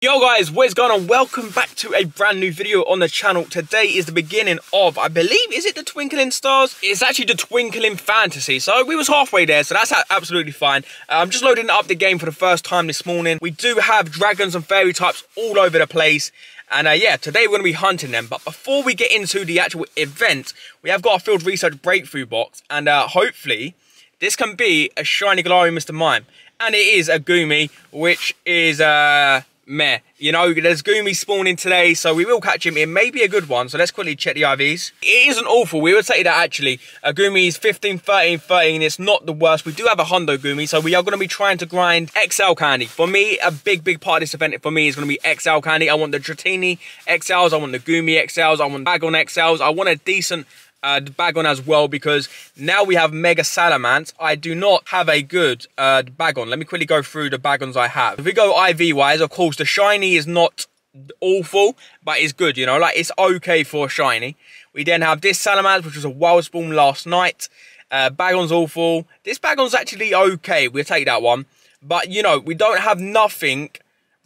Yo guys, what is going on? Welcome back to a brand new video on the channel. Today is the beginning of, I believe, is it the Twinkling Stars? It's actually the Twinkling Fantasy. So we was halfway there, so that's absolutely fine. I'm just loading up the game for the first time this morning. We do have dragons and fairy types all over the place. And yeah, today we're going to be hunting them. But before we get into the actual event, we have got a field research breakthrough box. And hopefully, this can be a shiny glowing Mr. Mime. And it is a Goomy, which is meh. You know, there's Goomy spawning today, so we will catch him. It may be a good one, so let's quickly check the IVs. It isn't awful. We would say that actually. A Goomy is 15, 13, 13. It's not the worst. We do have a Hundo Goomy, so we are going to be trying to grind XL candy. For me, a big part of this event for me is going to be XL candy. I want the Dedenne XLs. I want the Goomy XLs. I want Bagon XLs. I want a decent Bagon as well, because now we have Mega Salamance. I do not have a good Bagon. Let me quickly go through the Bagons I have. If we go IV wise, of course the shiny is not awful, but it's good, you know, like it's okay for a shiny. We then have this Salamance, which was a wild spawn last night. Bagon's awful. This Bagon's actually okay, we'll take that one, but you know, we don't have nothing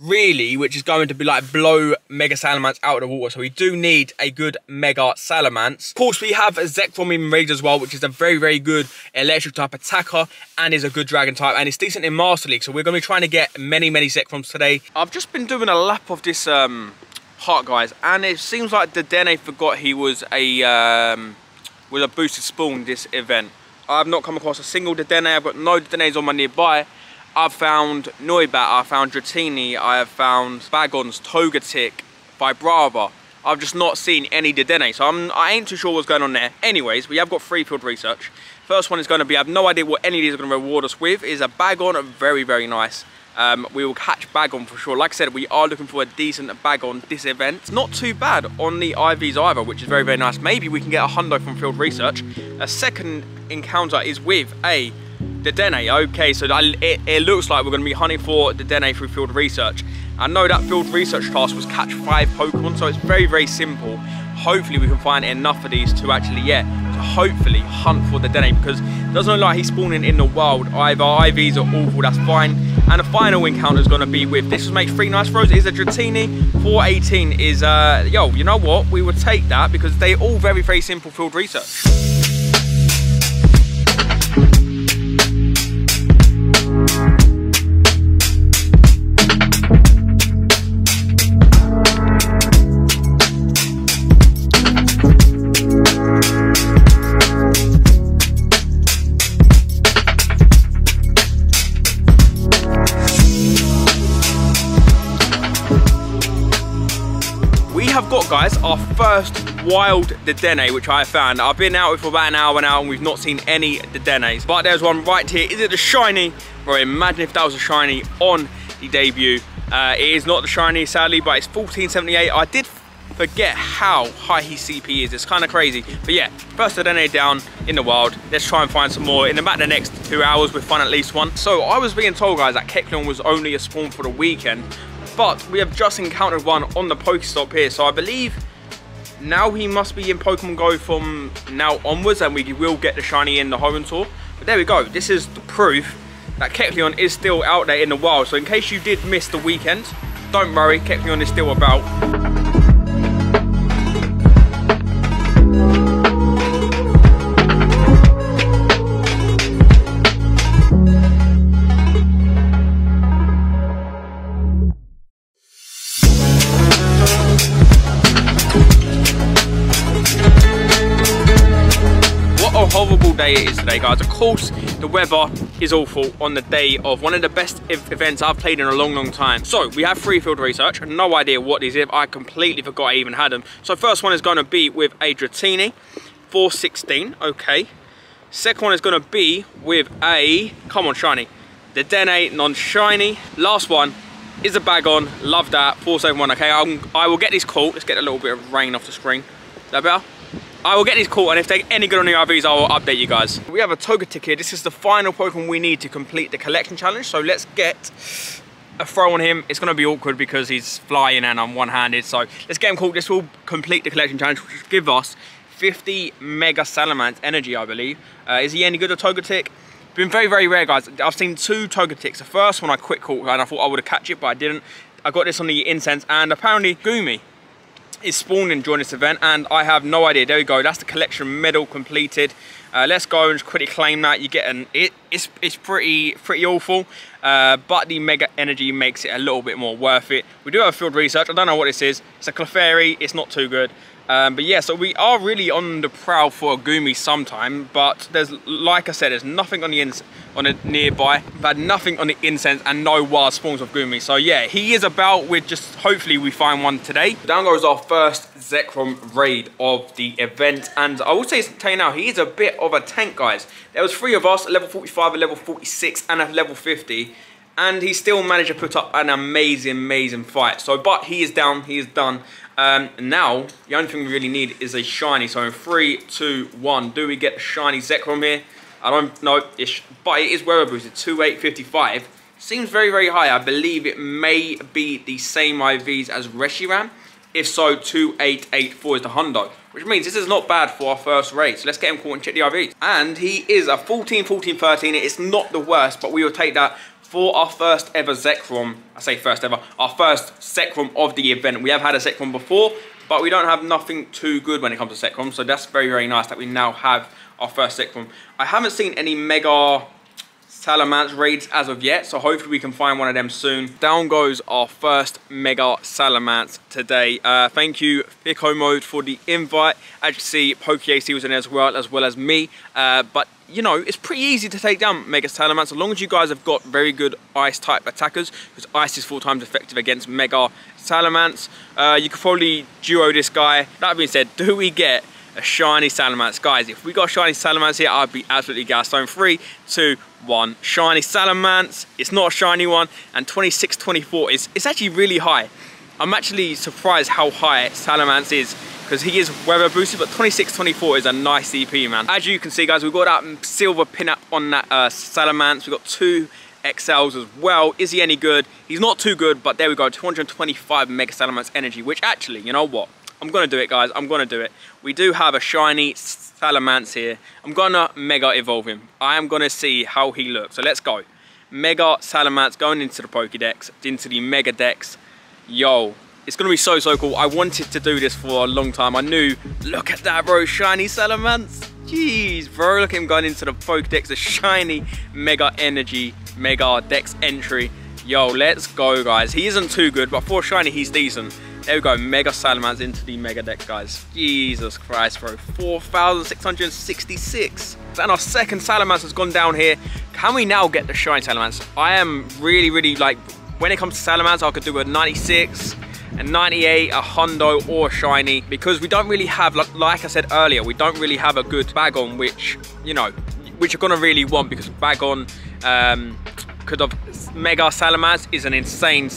really which is going to be like blow Mega Salamance out of the water, so we do need a good Mega Salamance. Of course, we have a Zekrom in Rage as well, which is a very good electric type attacker and is a good dragon type, and it's decent in Master League, so we're going to be trying to get many Zekroms today. I've just been doing a lap of this heart, guys, and it seems like Dedenne forgot he was a boosted spawn this event. I've not come across a single Dedenne. I've got no Dedennes on my nearby. I've found Noibat, I found Dedenne, I have found Bagons, Togetic, Vibrava. I've just not seen any Dedenne, so I ain't too sure what's going on there. Anyways, we have got 3 field research. First one is going to be, I have no idea what any of these are going to reward us with, is a Bagon, very nice. We will catch Bagon for sure. Like I said, we are looking for a decent Bagon this event. It's not too bad on the IVs either, which is very nice. Maybe we can get a Hundo from field research. A second encounter is with a Dedenne. Okay, so it looks like we're going to be hunting for Dedenne through field research. I know that field research task was catch 5 Pokemon, so it's very simple. Hopefully we can find enough of these to actually, to hopefully hunt for Dedenne, because it doesn't look like he's spawning in the wild either. IVs are awful, that's fine. And the final encounter is going to be with, this was made 3 nice throws, is a Dedenne. 418 is, yo, you know what? We would take that because they're all very simple field research. I've got, guys, our first wild Dedenne, which I found. I've been out for about an hour now and we've not seen any Dedennes, but there's one right here. Is it the shiny? Bro, imagine if that was a shiny on the debut. It is not the shiny, sadly, but it's 1478. I did forget how high his CP is. It's kind of crazy, but yeah, first Dedenne down in the wild. Let's try and find some more. In about the next 2 hours we'll find at least one. So I was being told, guys, that Kecleon was only a spawn for the weekend, but we have just encountered one on the Pokestop here, so I believe now he must be in PokemonGO from now onwards, and we will get the shiny in the home tour. But there we go, this is the proof that Kecleon is still out there in the wild. So in case you did miss the weekend, don't worry, Kecleon is still about. Horrible day it is today, guys. Of course, the weather is awful on the day of one of the best events I've played in a long time. So we have 3 field research. No idea what these are. I completely forgot I even had them. So first one is going to be with a Dedenne, 416. Okay. Second one is going to be with a, come on, shiny, Dedenne, non-shiny. Last one is a Bagon. Love that, 471. Okay, I will get these caught. Let's get a little bit of rain off the screen. Is that better? I will get these caught, and if they're any good on the IVs, I will update you guys. We have a Togetic here. This is the final Pokemon we need to complete the collection challenge. So let's get a throw on him. It's going to be awkward because he's flying and I'm one-handed. So let's get him caught. This will complete the collection challenge, which will give us 50 Mega Salamance energy, I believe. Is he any good at Togetic? Been very, very rare, guys. I've seen 2 Togetics. The first one I quick caught and I thought I would have catch it, but I didn't. I got this on the incense, and apparently Goomy is spawning during this event, and I have no idea. There we go, that's the collection medal completed. Let's go and just quickly claim that. You get an it's pretty awful, but the mega energy makes it a little bit more worth it. We do have field research. I don't know what this is. It's a Clefairy. It's not too good. But yeah, so we are really on the prowl for a Goomy sometime, but there's, like I said, there's nothing on the nearby. We've had nothing on the incense and no wild spawns of Goomy. So yeah, he is about. With just hopefully we find one today. Down goes our first Zekrom raid of the event, and I will tell you now, he is a bit of a tank, guys. There was 3 of us, a level 45, a level 46, and a level 50. And he still managed to put up an amazing fight. So, but he is down, he is done. Now, the only thing we really need is a shiny. So in 3, 2, 1, do we get the shiny Zekrom here? I don't know, but it is weather boosted, 2855. Seems very high. I believe it may be the same IVs as Reshiram. If so, 2884 is the hundo, which means this is not bad for our first raid. So let's get him caught and check the IVs. And he is a 14, 14, 13. It's not the worst, but we will take that for our first ever Zekrom. I say first ever, our first Zekrom of the event. We have had a Zekrom before, but we don't have nothing too good when it comes to Zekrom. So that's very nice that we now have our first Zekrom. I haven't seen any mega Salamance raids as of yet, so hopefully we can find one of them soon. Down goes our first mega Salamance today. Thank you Twiko Mode for the invite. As you see, PokeAC was in there as well as me, but you know, it's pretty easy to take down Mega Salamance as long as you guys have got very good ice type attackers, because ice is 4 times effective against Mega Salamance. You could probably duo this guy. That being said, do we get a shiny Salamance? Guys, if we got a shiny Salamance here, I'd be absolutely gassed. So in 3, 2, 1, shiny Salamance. It's not a shiny one, and 2624 it's actually really high. I'm actually surprised how high Salamance is, because he is weather boosted, but 2624 is a nice CP, man. As you can see, guys, we've got that silver pin-up on that Salamance. We've got 2 XLs as well. Is he any good? He's not too good, but there we go, 225 Mega Salamance energy, which actually, you know what? I'm going to do it, guys. I'm going to do it. We do have a shiny Salamance here. I'm going to Mega Evolve him. I am going to see how he looks. So let's go. Mega Salamance going into the Pokédex, into the Mega Dex. Yo, it's going to be so cool. I wanted to do this for a long time. I knew, look at that, bro. Shiny Salamance. Jeez, bro. Look at him going into the Pokédex. A shiny Mega Energy, Mega Dex entry. Yo, let's go, guys. He isn't too good, but for shiny, he's decent. There we go, Mega Salamance into the Mega Dex, guys. Jesus Christ, bro. 4,666. And our second Salamance has gone down here. Can we now get the shiny Salamance? I am really like, when it comes to Salamance, I could do a 96, a 98, a hundo, or a shiny, because we don't really have, like I said earlier, we don't really have a good Bagon, which, you know, which you're gonna really want, because Bagon could have Mega Salamance is an insane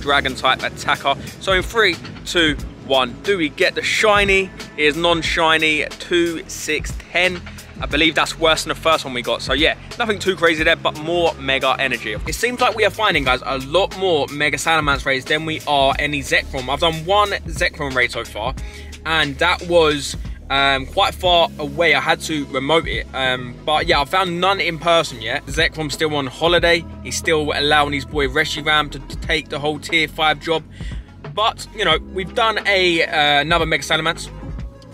dragon type attacker. So in 3, 2, 1, do we get the shiny? It is non-shiny, 2, 6, 10. I believe that's worse than the first one we got. So yeah, nothing too crazy there, but more Mega Energy. It seems like we are finding, guys, a lot more Mega Salamance raids than we are any Zekrom. I've done 1 Zekrom raid so far, and that was quite far away. I had to remote it, but yeah, I found none in person yet. Zekrom's still on holiday. He's still allowing his boy Reshiram to take the whole tier 5 job. But you know, we've done another Mega Salamance,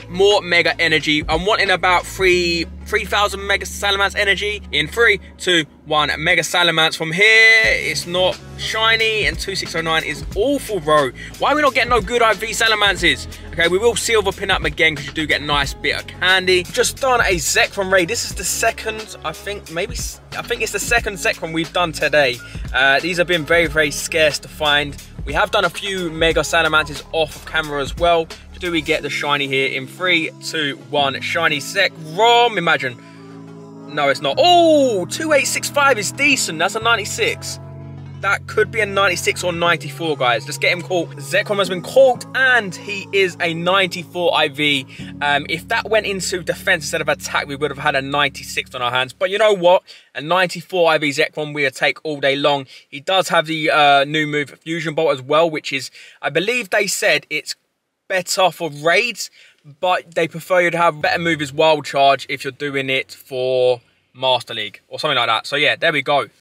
more Mega Energy. I'm wanting about 3,000 Mega Salamance energy. In 3, 2, 1, Mega Salamance from here. It's not shiny, and 2609 is awful, bro. Why are we not getting no good IV Salamances? Okay, we will silver pin up again, because you do get a nice bit of candy. Just done a Zekrom raid. This is the second, I think it's the second Zekrom we've done today. These have been very scarce to find. We have done a few Mega Salamances off of camera as well. Do we get the shiny here in 3, 2, 1, shiny Zekrom? Imagine. No, it's not. Oh, 2865 is decent. That's a 96. That could be a 96 or 94, guys. Let's get him caught. Zekrom has been caught, and he is a 94 IV. If that went into defense instead of attack, we would have had a 96 on our hands. But you know what? A 94 IV Zekrom we'll take all day long. He does have the new move Fusion Bolt as well, which is, I believe they said it's better for raids, but they prefer you to have better move as Wild Charge if you're doing it for Master League or something like that. So yeah, there we go.